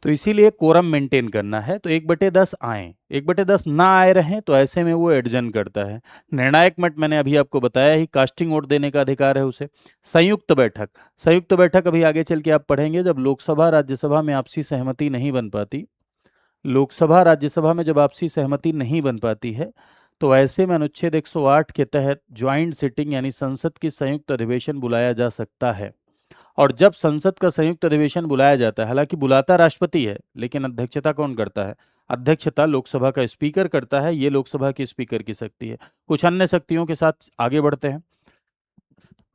तो इसीलिए कोरम मेंटेन करना है। तो 1/10 आए, 1/10 ना आए रहें तो ऐसे में वो एडजर्न करता है। निर्णायक मत मैंने अभी आपको बताया ही, कास्टिंग वोट देने का अधिकार है उसे। संयुक्त बैठक, संयुक्त बैठक अभी आगे चल के आप पढ़ेंगे, जब लोकसभा राज्यसभा में आपसी सहमति नहीं बन पाती, लोकसभा राज्यसभा में जब आपसी सहमति नहीं बन पाती है तो ऐसे में अनुच्छेद 108 के तहत ज्वाइंट सिटिंग यानी संसद की संयुक्त अधिवेशन बुलाया जा सकता है। और जब संसद का संयुक्त अधिवेशन बुलाया जाता है, हालांकि बुलाता राष्ट्रपति है लेकिन अध्यक्षता कौन करता है? अध्यक्षता लोकसभा का स्पीकर करता है। ये लोकसभा के स्पीकर की शक्ति है। कुछ अन्य शक्तियों के साथ आगे बढ़ते हैं।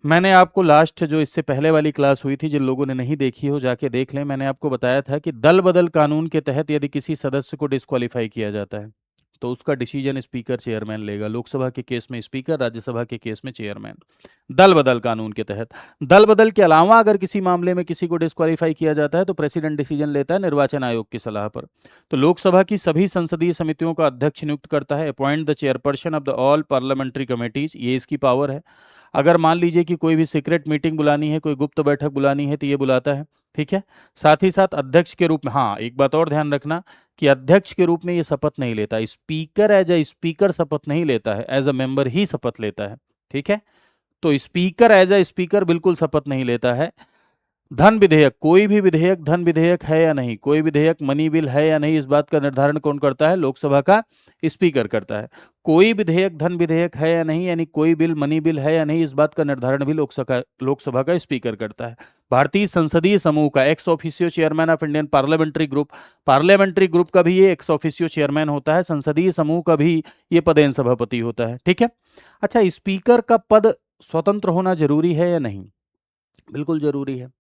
मैंने आपको लास्ट जो इससे पहले वाली क्लास हुई थी, जिन लोगों ने नहीं देखी हो जाके देख लें, मैंने आपको बताया था कि दल बदल कानून के तहत यदि किसी सदस्य को डिस्क्वालीफाई किया जाता है तो उसका डिसीजन स्पीकर चेयरमैन लेगा। लोकसभा के केस में स्पीकर, राज्यसभा के केस में चेयरमैन। दल बदल कानून के तहत, दल बदल के अलावा अगर किसी मामले में किसी को डिस्क्वालीफाई किया जाता है तो प्रेसिडेंट डिसीजन लेता है निर्वाचन आयोग की सलाह पर। तो लोकसभा की सभी संसदीय समितियों का अध्यक्ष नियुक्त करता है, appoint the chairperson of the all parliamentary committees, ये इसकी पावर है। अगर मान लीजिए कि कोई भी सीक्रेट मीटिंग बुलानी है, कोई गुप्त बैठक बुलानी है तो ये बुलाता है। ठीक है। साथ ही साथ अध्यक्ष के रूप में, हाँ एक बात और ध्यान रखना कि अध्यक्ष के रूप में ये शपथ नहीं लेता, स्पीकर एज ए स्पीकर शपथ नहीं लेता है, एज अ मेंबर ही शपथ लेता है। ठीक है। तो स्पीकर एज अ स्पीकर बिल्कुल शपथ नहीं लेता है। धन विधेयक, कोई भी विधेयक धन विधेयक है या नहीं, कोई विधेयक मनी बिल है या नहीं, इस बात का निर्धारण कौन करता है? लोकसभा का स्पीकर करता है। कोई विधेयक धन विधेयक है या नहीं, यानी कोई बिल मनी बिल है या नहीं, इस बात का निर्धारण भी लोकसभा का स्पीकर करता है। भारतीय संसदीय समूह का ex officio chairman of Indian parliamentary group का भी ये एक्स ऑफिशियो चेयरमैन होता है। संसदीय समूह का भी ये पदेन सभापति होता है। ठीक है। अच्छा, स्पीकर का पद स्वतंत्र होना जरूरी है या नहीं? बिल्कुल जरूरी है।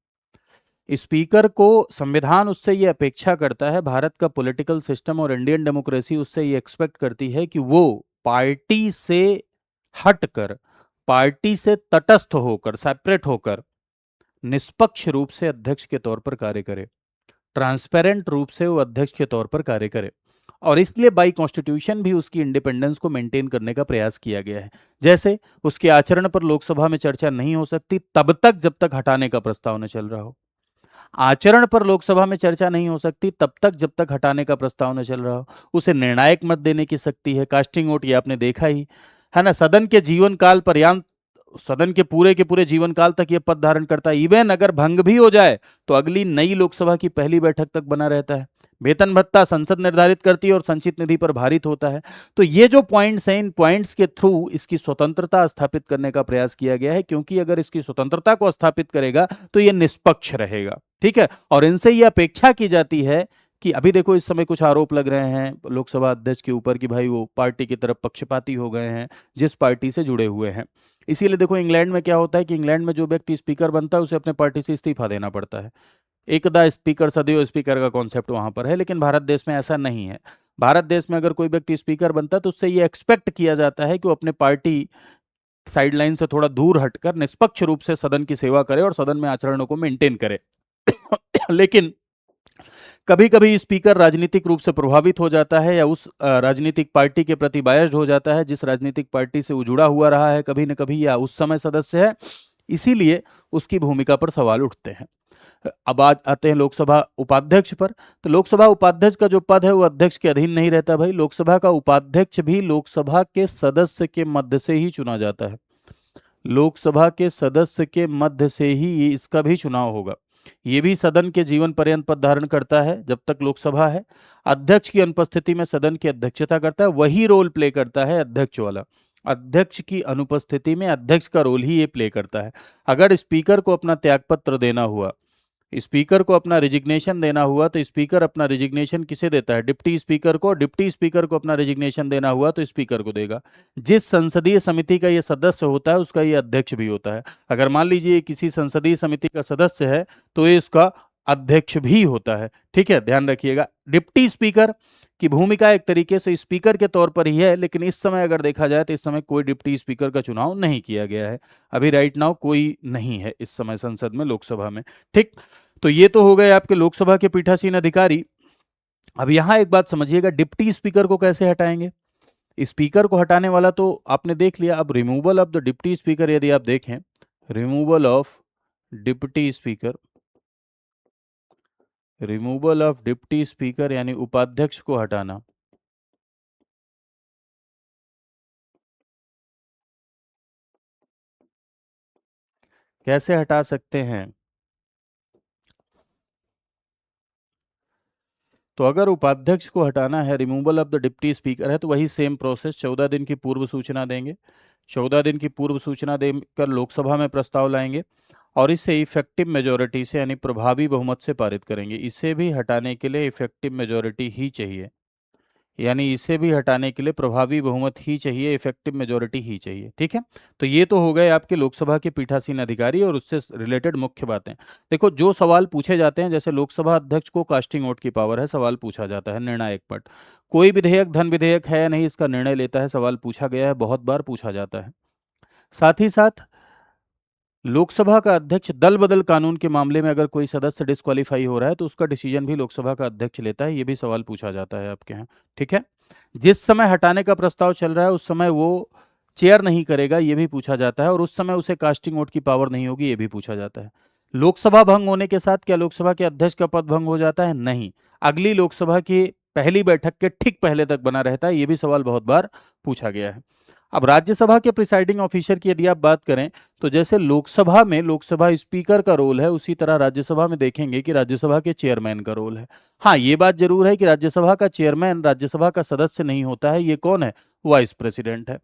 स्पीकर को संविधान उससे ये अपेक्षा करता है, भारत का पॉलिटिकल सिस्टम और इंडियन डेमोक्रेसी उससे ये एक्सपेक्ट करती है कि वो पार्टी से हटकर, पार्टी से तटस्थ होकर, सेपरेट होकर निष्पक्ष रूप से अध्यक्ष के तौर पर कार्य करे, ट्रांसपेरेंट रूप से वो अध्यक्ष के तौर पर कार्य करे। और इसलिए बाई कॉन्स्टिट्यूशन भी उसकी इंडिपेंडेंस को मेंटेन करने का प्रयास किया गया है। जैसे उसके आचरण पर लोकसभा में चर्चा नहीं हो सकती तब तक जब तक हटाने का प्रस्ताव न चल रहा हो। आचरण पर लोकसभा में चर्चा नहीं हो सकती तब तक जब तक हटाने का प्रस्ताव न चल रहा हो। उसे निर्णायक मत देने की शक्ति है, कास्टिंग वोट, ये आपने देखा ही है ना। सदन के जीवन काल पर्यंत, सदन के पूरे जीवन काल तक यह पद धारण करता है। इवन अगर भंग भी हो जाए तो अगली नई लोकसभा की पहली बैठक तक बना रहता है। वेतन भत्ता संसद निर्धारित करती है और संचित निधि पर भारित होता है। तो ये जो पॉइंट्स हैं, इन पॉइंट्स के थ्रू इसकी स्वतंत्रता स्थापित करने का प्रयास किया गया है, क्योंकि अगर इसकी स्वतंत्रता को स्थापित करेगा तो ये निष्पक्ष रहेगा। ठीक है। और इनसे ये अपेक्षा की जाती है कि अभी देखो इस समय कुछ आरोप लग रहे हैं लोकसभा अध्यक्ष के ऊपर कि भाई वो पार्टी की तरफ पक्षपाती हो गए हैं जिस पार्टी से जुड़े हुए हैं। इसीलिए देखो इंग्लैंड में क्या होता है कि इंग्लैंड में जो व्यक्ति स्पीकर बनता है उसे अपने पार्टी से इस्तीफा देना पड़ता है। एकदा स्पीकर सदैव स्पीकर का कॉन्सेप्ट वहां पर है, लेकिन भारत देश में ऐसा नहीं है। भारत देश में अगर कोई व्यक्ति स्पीकर बनता है तो उससे ये एक्सपेक्ट किया जाता है कि वो अपने पार्टी साइडलाइन से थोड़ा दूर हटकर निष्पक्ष रूप से सदन की सेवा करे और सदन में आचरणों को मेंटेन करे। लेकिन कभी कभी स्पीकर राजनीतिक रूप से प्रभावित हो जाता है या उस राजनीतिक पार्टी के प्रति बायस्ड हो जाता है जिस राजनीतिक पार्टी से वो जुड़ा हुआ रहा है कभी न कभी, या उस समय सदस्य है, इसीलिए उसकी भूमिका पर सवाल उठते हैं। अब आज आते हैं लोकसभा उपाध्यक्ष पर। तो लोकसभा उपाध्यक्ष का जो पद है वो अध्यक्ष के अधीन नहीं रहता भाई। लोकसभा का उपाध्यक्ष भी लोकसभा के सदस्य के मध्य से ही चुना जाता है। लोकसभा के सदस्य के मध्य से ही इसका भी चुनाव होगा। ये भी सदन के जीवन पर्यंत पद धारण करता है जब तक लोकसभा है। अध्यक्ष की अनुपस्थिति में सदन की अध्यक्षता करता है, वही रोल प्ले करता है अध्यक्ष वाला। अध्यक्ष की अनुपस्थिति में अध्यक्ष का रोल ही ये प्ले करता है। अगर स्पीकर को अपना त्यागपत्र देना हुआ, स्पीकर को अपना रिजिग्नेशन देना हुआ, तो स्पीकर अपना रिजिग्नेशन किसे देता है? डिप्टी स्पीकर को। डिप्टी स्पीकर को अपना रिजिग्नेशन देना हुआ तो स्पीकर को देगा। जिस संसदीय समिति का ये सदस्य होता है उसका ये अध्यक्ष भी होता है। अगर मान लीजिए ये किसी संसदीय समिति का सदस्य है तो ये इसका अध्यक्ष भी होता है। ठीक है, ध्यान रखिएगा। डिप्टी स्पीकर की भूमिका एक तरीके से स्पीकर के तौर पर ही है, लेकिन इस समय अगर देखा जाए तो इस समय कोई डिप्टी स्पीकर का चुनाव नहीं किया गया है। अभी राइट नाउ कोई नहीं है इस समय संसद में, लोकसभा में। ठीक, तो ये तो हो गए आपके लोकसभा के पीठासीन अधिकारी। अब यहां एक बात समझिएगा, डिप्टी स्पीकर को कैसे हटाएंगे? स्पीकर को हटाने वाला तो आपने देख लिया। अब removal of the deputy speaker यदि आप देखें, removal of deputy speaker, removal of deputy speaker यानी उपाध्यक्ष को हटाना। कैसे हटा सकते हैं? तो अगर उपाध्यक्ष को हटाना है, removal of the deputy speaker है, तो वही सेम प्रोसेस, 14 दिन की पूर्व सूचना देंगे। 14 दिन की पूर्व सूचना देकर लोकसभा में प्रस्ताव लाएंगे और इसे इफेक्टिव मेजोरिटी से यानी प्रभावी बहुमत से पारित करेंगे। इसे भी हटाने के लिए इफेक्टिव मेजोरिटी ही चाहिए, यानी इसे भी हटाने के लिए प्रभावी बहुमत ही चाहिए, इफेक्टिव मेजोरिटी ही चाहिए। ठीक है, तो ये तो हो गए आपके लोकसभा के पीठासीन अधिकारी और उससे रिलेटेड मुख्य बातें। देखो, जो सवाल पूछे जाते हैं, जैसे लोकसभा अध्यक्ष को कास्टिंग वोट की पावर है, सवाल पूछा जाता है निर्णायक पट। कोई विधेयक धन विधेयक है या नहीं इसका निर्णय लेता है, सवाल पूछा गया है, बहुत बार पूछा जाता है। साथ ही साथ लोकसभा का अध्यक्ष दल बदल कानून के मामले में अगर कोई सदस्य डिस्क्वालीफाई हो रहा है तो उसका डिसीजन भी लोकसभा का अध्यक्ष लेता है, ये भी सवाल पूछा जाता है आपके यहाँ। ठीक है, जिस समय हटाने का प्रस्ताव चल रहा है उस समय वो चेयर नहीं करेगा, ये भी पूछा जाता है, और उस समय उसे कास्टिंग वोट की पावर नहीं होगी, ये भी पूछा जाता है। लोकसभा भंग होने के साथ क्या लोकसभा के अध्यक्ष का पद भंग हो जाता है? नहीं, अगली लोकसभा की पहली बैठक के ठीक पहले तक बना रहता है, ये भी सवाल बहुत बार पूछा गया है। अब राज्यसभा के प्रिसाइडिंग ऑफिसर की यदि आप बात करें, तो जैसे लोकसभा में लोकसभा स्पीकर का रोल है, उसी तरह राज्यसभा में देखेंगे कि राज्यसभा के चेयरमैन का रोल है। हाँ, ये बात जरूर है कि राज्यसभा का चेयरमैन राज्यसभा का सदस्य नहीं होता है। ये कौन है? वाइस प्रेसिडेंट है।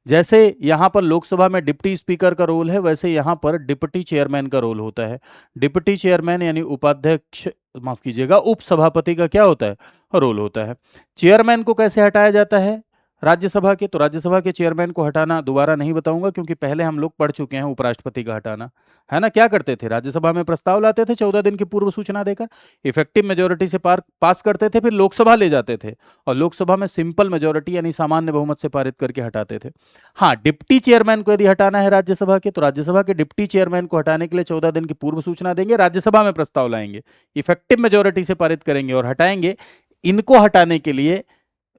जैसे यहाँ पर लोकसभा में डिप्टी स्पीकर का रोल है, वैसे यहाँ पर डिप्टी चेयरमैन का रोल होता है। डिप्टी चेयरमैन यानी उपाध्यक्ष, माफ कीजिएगा, उपसभापति का क्या होता है? रोल होता है। चेयरमैन को कैसे हटाया जाता है राज्यसभा के? तो राज्यसभा के चेयरमैन को हटाना दोबारा नहीं बताऊंगा, क्योंकि पहले हम लोग पढ़ चुके हैं उपराष्ट्रपति का हटाना, है ना। क्या करते थे? राज्यसभा में प्रस्ताव लाते थे 14 दिन की पूर्व सूचना देकर, इफेक्टिव मेजोरिटी से पास करते थे, फिर लोकसभा ले जाते थे और लोकसभा में सिंपल मेजोरिटी यानी सामान्य बहुमत से पारित करके हटाते थे। हाँ, डिप्टी चेयरमैन को यदि हटाना है राज्यसभा के, तो राज्यसभा के डिप्टी चेयरमैन को हटाने के लिए 14 दिन की पूर्व सूचना देंगे, राज्यसभा में प्रस्ताव लाएंगे, इफेक्टिव मेजोरिटी से पारित करेंगे और हटाएंगे। इनको हटाने के लिए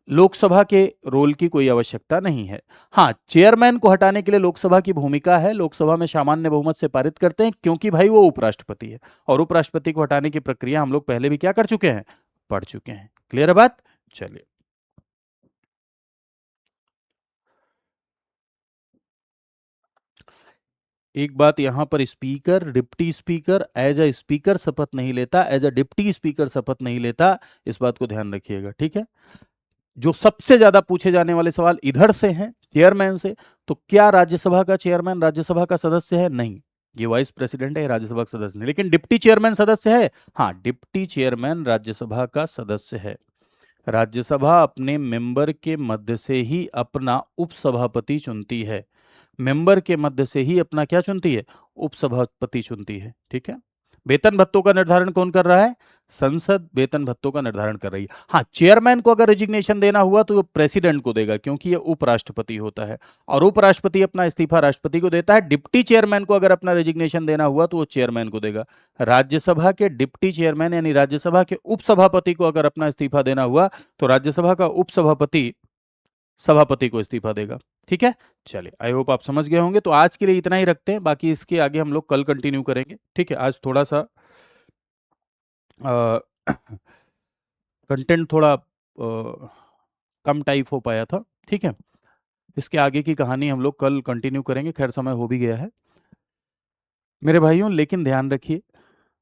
लोकसभा के रोल की कोई आवश्यकता नहीं है। हाँ, चेयरमैन को हटाने के लिए लोकसभा की भूमिका है, लोकसभा में सामान्य बहुमत से पारित करते हैं, क्योंकि भाई वो उपराष्ट्रपति है, और उपराष्ट्रपति को हटाने की प्रक्रिया हम लोग पहले भी क्या कर चुके हैं? पढ़ चुके हैं। क्लियर है बात? चलिए, एक बात यहां पर, speaker deputy speaker as a speaker शपथ नहीं लेता, एज अ डिप्टी स्पीकर शपथ नहीं लेता, इस बात को ध्यान रखिएगा। ठीक है, जो सबसे ज्यादा पूछे जाने वाले सवाल इधर से हैं, चेयरमैन से। तो क्या राज्यसभा का चेयरमैन राज्यसभा का सदस्य है? नहीं, ये वाइस प्रेसिडेंट है, राज्यसभा का सदस्य नहीं। लेकिन डिप्टी चेयरमैन सदस्य है। हाँ, डिप्टी चेयरमैन राज्यसभा का सदस्य है। राज्यसभा अपने मेंबर के मध्य से ही अपना उपसभापति चुनती है। मेंबर के मध्य से ही अपना क्या चुनती है? उपसभापति चुनती है। ठीक है, वेतन भत्तों का निर्धारण कौन कर रहा है? संसद वेतन भत्तों का निर्धारण कर रही है। हाँ, चेयरमैन को अगर रेजिग्नेशन देना हुआ तो वो प्रेसिडेंट को देगा, क्योंकि ये उपराष्ट्रपति होता है, और उपराष्ट्रपति अपना इस्तीफा राष्ट्रपति को देता है। डिप्टी चेयरमैन को अगर अपना रेजिग्नेशन देना हुआ तो वो चेयरमैन को देगा। राज्यसभा के डिप्टी चेयरमैन यानी राज्यसभा के उपसभापति को अगर अपना इस्तीफा देना हुआ तो राज्यसभा का उपसभापति सभापति को इस्तीफा देगा। ठीक है, चलिए, आई होप आप समझ गए होंगे। तो आज के लिए इतना ही रखते हैं, बाकी इसके आगे हम लोग कल कंटिन्यू करेंगे। ठीक है, आज थोड़ा सा कंटेंट थोड़ा कम टाइप हो पाया था। ठीक है, इसके आगे की कहानी हम लोग कल कंटिन्यू करेंगे। खैर, समय हो भी गया है मेरे भाइयों, लेकिन ध्यान रखिए,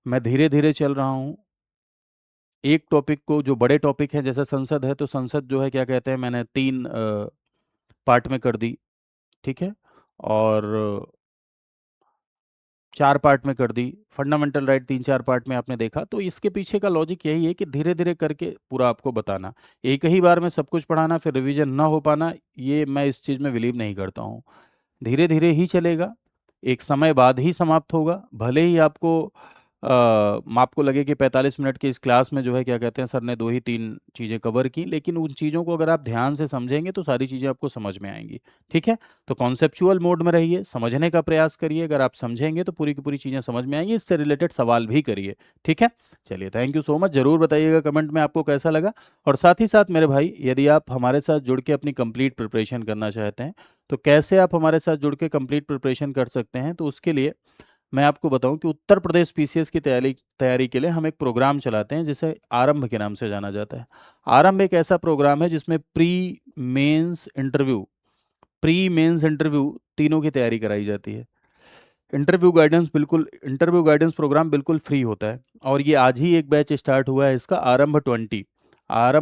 मैं धीरे धीरे चल रहा हूँ। एक टॉपिक को, जो बड़े टॉपिक है जैसे संसद है, तो संसद जो है क्या कहते हैं, मैंने 3 पार्ट में कर दी। ठीक है। और 4 पार्ट में कर दी। फंडामेंटल राइट 3-4 पार्ट में आपने देखा। तो इसके पीछे का लॉजिक यही है कि धीरे धीरे करके पूरा आपको बताना। एक ही बार में सब कुछ पढ़ाना फिर रिवीजन ना हो पाना, ये मैं इस चीज़ में बिलीव नहीं करता हूँ। धीरे धीरे ही चलेगा, एक समय बाद ही समाप्त होगा। भले ही आपको लगे कि 45 मिनट की इस क्लास में जो है क्या कहते हैं सर ने 2 ही 3 चीज़ें कवर की, लेकिन उन चीज़ों को अगर आप ध्यान से समझेंगे तो सारी चीज़ें आपको समझ में आएंगी। ठीक है। तो कॉन्सेप्चुअल मोड में रहिए, समझने का प्रयास करिए। अगर आप समझेंगे तो पूरी की पूरी चीज़ें समझ में आएंगी। इससे रिलेटेड सवाल भी करिए। ठीक है। चलिए, थैंक यू सो मच। ज़रूर बताइएगा कमेंट में आपको कैसा लगा। और साथ ही साथ मेरे भाई, यदि आप हमारे साथ जुड़ के अपनी कंप्लीट प्रिपरेशन करना चाहते हैं, तो कैसे आप हमारे साथ जुड़ के कंप्लीट प्रिपरेशन कर सकते हैं, तो उसके लिए मैं आपको बताऊं कि उत्तर प्रदेश पीसीएस की तैयारी तैयारी के लिए हम एक प्रोग्राम चलाते हैं जिसे आरंभ के नाम से जाना जाता है। आरंभ एक ऐसा प्रोग्राम है जिसमें प्री मेंस इंटरव्यू तीनों की तैयारी कराई जाती है। इंटरव्यू गाइडेंस प्रोग्राम बिल्कुल फ्री होता है। और ये आज ही एक बैच स्टार्ट हुआ है इसका, आरंभ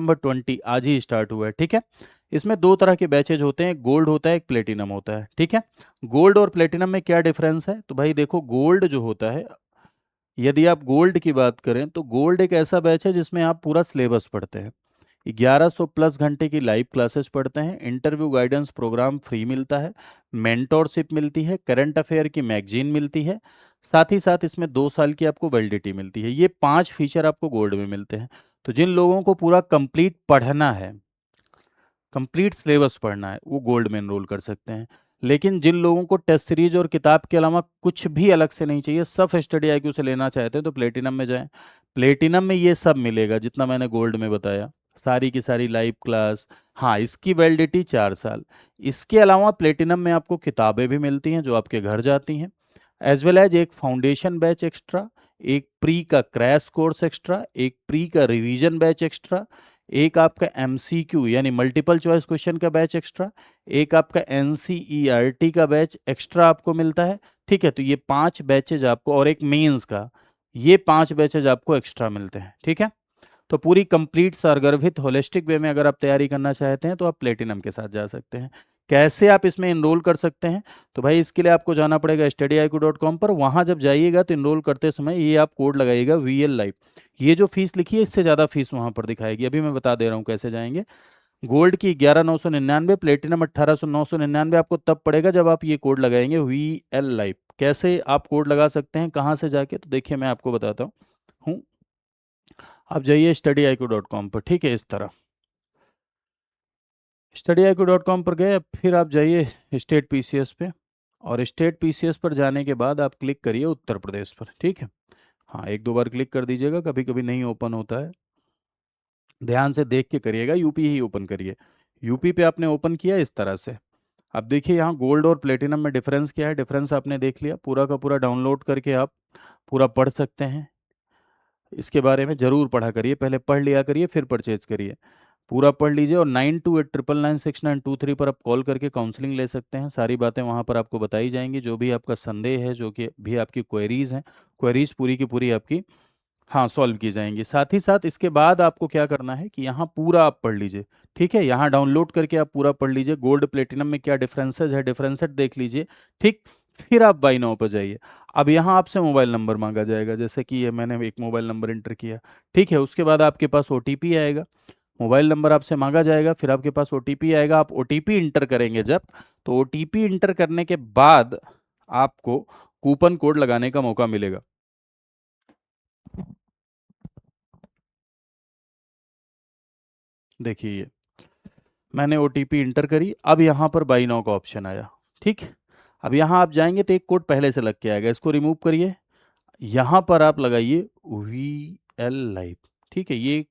20 आज ही स्टार्ट हुआ है। ठीक है। इसमें 2 तरह के बैचेज होते हैं, एक गोल्ड होता है, एक प्लेटिनम होता है। ठीक है। गोल्ड और प्लेटिनम में क्या डिफरेंस है, तो भाई देखो, गोल्ड जो होता है, यदि आप गोल्ड की बात करें तो गोल्ड एक ऐसा बैच है जिसमें आप पूरा सिलेबस पढ़ते हैं, 1100+ घंटे की लाइव क्लासेस पढ़ते हैं, इंटरव्यू गाइडेंस प्रोग्राम फ्री मिलता है, मेंटोरशिप मिलती है, करंट अफेयर की मैगजीन मिलती है, साथ ही साथ इसमें 2 साल की आपको वैलिडिटी मिलती है। ये 5 फीचर आपको गोल्ड में मिलते हैं। तो जिन लोगों को पूरा कंप्लीट पढ़ना है, कंप्लीट सिलेबस पढ़ना है, वो गोल्ड में एनरोल कर सकते हैं। लेकिन जिन लोगों को टेस्ट सीरीज और किताब के अलावा कुछ भी अलग से नहीं चाहिए, सब स्टडी आईक्यू से लेना चाहते हैं, तो प्लेटिनम में जाएं। प्लेटिनम में ये सब मिलेगा जितना मैंने गोल्ड में बताया, सारी की सारी लाइव क्लास। हाँ, इसकी वैलिडिटी 4 साल। इसके अलावा प्लेटिनम में आपको किताबें भी मिलती हैं जो आपके घर जाती हैं, एज वेल एज एक फाउंडेशन बैच एक्स्ट्रा, एक प्री का क्रैश कोर्स एक्स्ट्रा, एक प्री का रिवीजन बैच एक्स्ट्रा, एक आपका एमसीक्यू यानी मल्टीपल चॉइस क्वेश्चन का बैच एक्स्ट्रा, एक आपका एनसीईआरटी का बैच एक्स्ट्रा आपको मिलता है। ठीक है। तो ये 5 बैचेज आपको, और एक मेंस का, ये 5 बैचेज आपको एक्स्ट्रा मिलते हैं। ठीक है। तो पूरी कंप्लीट सरगर्भित होलिस्टिक वे में अगर आप तैयारी करना चाहते हैं तो आप प्लेटिनम के साथ जा सकते हैं। कैसे आप इसमें इनरोल कर सकते हैं, तो भाई इसके लिए आपको जाना पड़ेगा studyIQ.com पर। वहाँ जब जाइएगा तो इनरोल करते समय ये आप कोड लगाइएगा VL लाइव। ये जो फीस लिखी है इससे ज़्यादा फीस वहाँ पर दिखाएगी। अभी मैं बता दे रहा हूँ कैसे जाएंगे। गोल्ड की 11,999, प्लेटिनम 18,999 आपको तब पड़ेगा जब आप ये कोड लगाएंगे VL लाइव। कैसे आप कोड लगा सकते हैं, कहाँ से जाके, तो देखिए मैं आपको बताता हूँ। आप जाइए studyIQ.com पर। ठीक है। इस तरह studyIQ.com पर गए, अब फिर आप जाइए स्टेट पीसीएस पे, और स्टेट पीसीएस पर जाने के बाद आप क्लिक करिए उत्तर प्रदेश पर। ठीक है। हाँ, 1-2 बार क्लिक कर दीजिएगा, कभी कभी नहीं ओपन होता है। ध्यान से देख के करिएगा, यूपी ही ओपन करिए। यूपी पे आपने ओपन किया इस तरह से। अब देखिए यहाँ गोल्ड और प्लेटिनम में डिफरेंस क्या है। डिफरेंस आपने देख लिया, पूरा का पूरा डाउनलोड करके आप पूरा पढ़ सकते हैं। इसके बारे में ज़रूर पढ़ा करिए, पहले पढ़ लिया करिए फिर परचेज करिए। पूरा पढ़ लीजिए, और 9289996923 पर आप कॉल करके काउंसलिंग ले सकते हैं। सारी बातें वहाँ पर आपको बताई जाएंगी, जो भी आपका संदेह है, जो कि भी आपकी क्वेरीज हैं, क्वेरीज पूरी की पूरी आपकी, हाँ, सॉल्व की जाएंगी। साथ ही साथ इसके बाद आपको क्या करना है कि यहाँ पूरा आप पढ़ लीजिए। ठीक है। यहाँ डाउनलोड करके आप पूरा पढ़ लीजिए, गोल्ड प्लेटिनम में क्या डिफरेंसेस है, डिफरेंसेस देख लीजिए। ठीक। फिर आप बाई नाउ पर जाइए। अब यहाँ आपसे मोबाइल नंबर मांगा जाएगा, जैसे कि ये मैंने एक मोबाइल नंबर इंटर किया। ठीक है। उसके बाद आपके पास ओटीपी आएगा, मोबाइल नंबर आपसे मांगा जाएगा, फिर आपके पास ओटीपी आएगा। आप ओटीपी इंटर करेंगे जब, तो ओटीपी इंटर करने के बाद आपको कूपन कोड लगाने का मौका मिलेगा। देखिए ये मैंने ओटीपी इंटर करी, अब यहाँ पर बाई नाउ का ऑप्शन आया। ठीक। अब यहाँ आप जाएंगे तो एक कोड पहले से लग के आएगा, इसको रिमूव करिए। यहाँ पर आप लगाइए VL लाइव। ठीक है। ये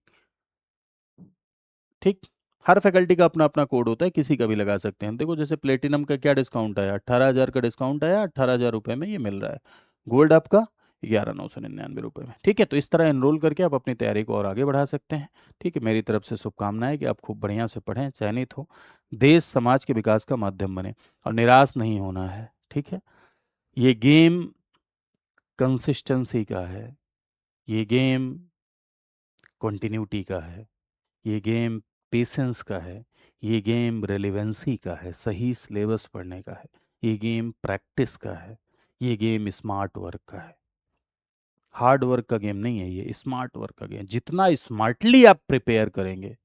ठीक। हर फैकल्टी का अपना अपना कोड होता है, किसी का भी लगा सकते हैं। देखो जैसे प्लेटिनम का क्या डिस्काउंट आया, 18,000 का डिस्काउंट आया, 18,000 रुपये में ये मिल रहा है। गोल्ड आपका 11,999 रुपये में। ठीक है। तो इस तरह एनरोल करके आप अपनी तैयारी को और आगे बढ़ा सकते हैं। ठीक है। मेरी तरफ से शुभकामनाएं कि आप खूब बढ़िया से पढ़ें, चयनित हो, देश समाज के विकास का माध्यम बने, और निराश नहीं होना है। ठीक है। ये गेम कंसिस्टेंसी का है। ये गेम कॉन्टिन्यूटी का है, ये गेम पेशेंस का है, ये गेम रेलेवेंसी का है, सही सिलेबस पढ़ने का है, ये गेम प्रैक्टिस का है, ये गेम स्मार्ट वर्क का है। हार्ड वर्क का गेम नहीं है, ये स्मार्ट वर्क का गेम। जितना स्मार्टली आप प्रिपेयर करेंगे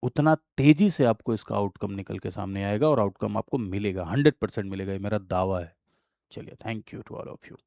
उतना तेजी से आपको इसका आउटकम निकल के सामने आएगा, और आउटकम आपको मिलेगा, 100% मिलेगा, ये मेरा दावा है। चलिए, thank you to all of you.